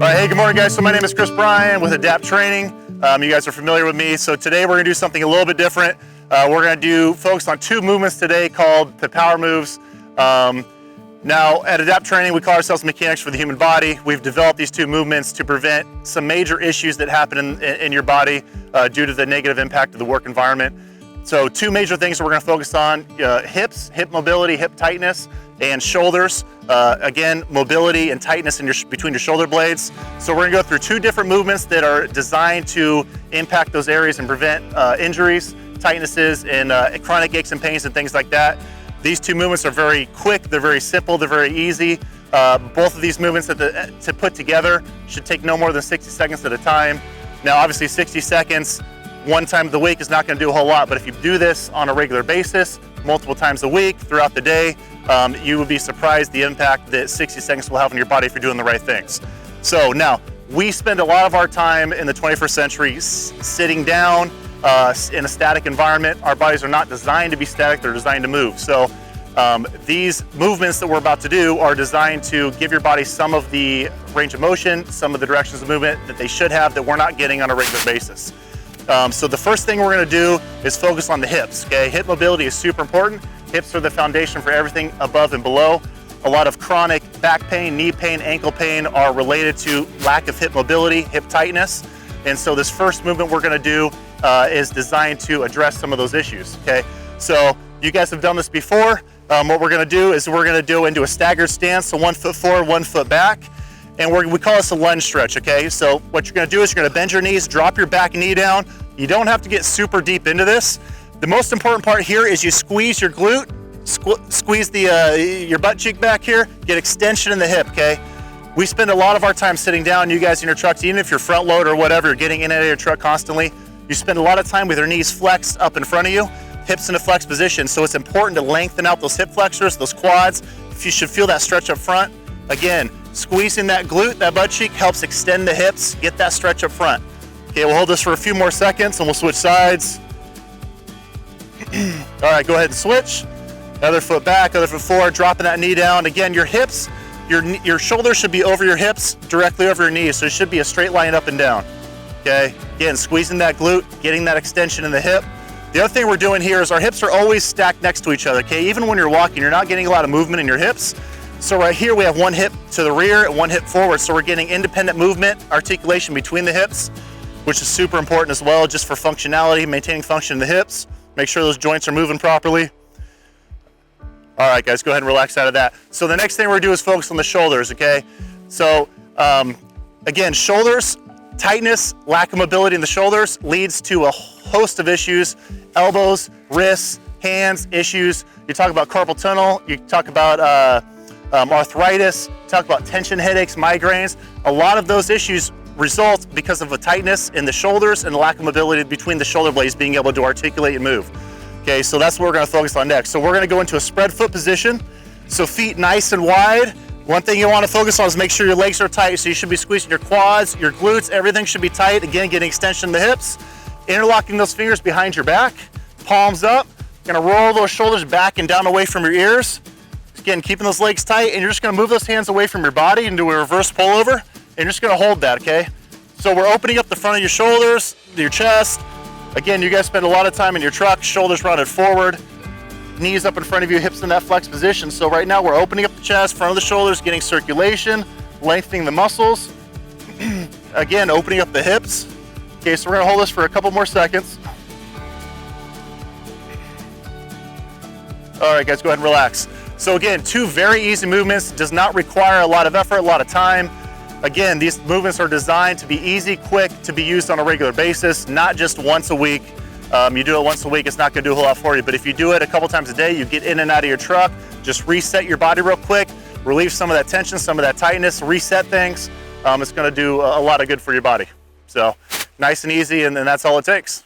Hey, good morning guys. So my name is Chris Bryan with Adapt Training. You guys are familiar with me. So today we're gonna do something a little bit different. We're gonna focus on two movements today called the power moves. Now at Adapt Training, we call ourselves mechanics for the human body. We've developed these two movements to prevent some major issues that happen in your body due to the negative impact of the work environment. So two major things that we're gonna focus on, hips, hip mobility, hip tightness, and shoulders. Again, mobility and tightness between your shoulder blades. So we're gonna go through two different movements that are designed to impact those areas and prevent injuries, tightnesses, and chronic aches and pains and things like that. These two movements are very quick, they're very simple, they're very easy. Both of these movements to put together should take no more than 60 seconds at a time. Now obviously 60 seconds, one time of the week is not gonna do a whole lot, but if you do this on a regular basis, multiple times a week, throughout the day, you would be surprised the impact that 60 seconds will have on your body if you're doing the right things. So now, we spend a lot of our time in the 21st century sitting down in a static environment. Our bodies are not designed to be static, they're designed to move. So these movements that we're about to do are designed to give your body some of the range of motion, some of the directions of movement that they should have that we're not getting on a regular basis. So the first thing we're gonna do is focus on the hips, okay? Hip mobility is super important. Hips are the foundation for everything above and below. A lot of chronic back pain, knee pain, ankle pain are related to lack of hip mobility, hip tightness. And so this first movement we're gonna do is designed to address some of those issues, okay? So you guys have done this before. What we're gonna do is we're gonna do into a staggered stance, so 1 foot forward, 1 foot back. And we call this a lunge stretch, okay? So what you're gonna do is you're gonna bend your knees, drop your back knee down. You don't have to get super deep into this. The most important part here is you squeeze your glute, squeeze your butt cheek back here, get extension in the hip, okay? We spend a lot of our time sitting down, you guys in your trucks, even if you're front load or whatever, you're getting in and out of your truck constantly, you spend a lot of time with your knees flexed up in front of you, hips in a flexed position, so it's important to lengthen out those hip flexors, those quads. If you should feel that stretch up front, again, squeezing that glute, that butt cheek helps extend the hips, get that stretch up front. Okay, we'll hold this for a few more seconds and we'll switch sides. All right, go ahead and switch. Other foot back, other foot forward, dropping that knee down. Again, your hips, your shoulders should be over your hips, directly over your knees, so it should be a straight line up and down. Okay, again, squeezing that glute, getting that extension in the hip. The other thing we're doing here is our hips are always stacked next to each other, okay? Even when you're walking, you're not getting a lot of movement in your hips. So right here, we have one hip to the rear and one hip forward, so we're getting independent movement, articulation between the hips, which is super important as well, just for functionality, maintaining function in the hips. Make sure those joints are moving properly. All right, guys, go ahead and relax out of that. So the next thing we're gonna do is focus on the shoulders, okay? So again, shoulders, tightness, lack of mobility in the shoulders leads to a host of issues, elbows, wrists, hands, issues. You talk about carpal tunnel, you talk about arthritis, you talk about tension headaches, migraines. A lot of those issues result because of a tightness in the shoulders and a lack of mobility between the shoulder blades being able to articulate and move. Okay, so that's what we're gonna focus on next. So we're gonna go into a spread foot position. So feet nice and wide. One thing you wanna focus on is make sure your legs are tight. So you should be squeezing your quads, your glutes, everything should be tight. Again, getting extension in the hips. Interlocking those fingers behind your back, palms up. You're gonna roll those shoulders back and down away from your ears. Again, keeping those legs tight, and you're just gonna move those hands away from your body and do a reverse pullover. And you're just gonna hold that, okay? So we're opening up the front of your shoulders, your chest. Again, you guys spend a lot of time in your truck, shoulders rounded forward, knees up in front of you, hips in that flex position. So right now we're opening up the chest, front of the shoulders, getting circulation, lengthening the muscles. Again, opening up the hips. Okay, so we're gonna hold this for a couple more seconds. All right, guys, go ahead and relax. So again, two very easy movements, does not require a lot of effort, a lot of time. Again, these movements are designed to be easy, quick, to be used on a regular basis, not just once a week. You do it once a week, it's not gonna do a whole lot for you, but if you do it a couple times a day, you get in and out of your truck, just reset your body real quick, relieve some of that tension, some of that tightness, reset things. It's gonna do a lot of good for your body. So nice and easy, and that's all it takes.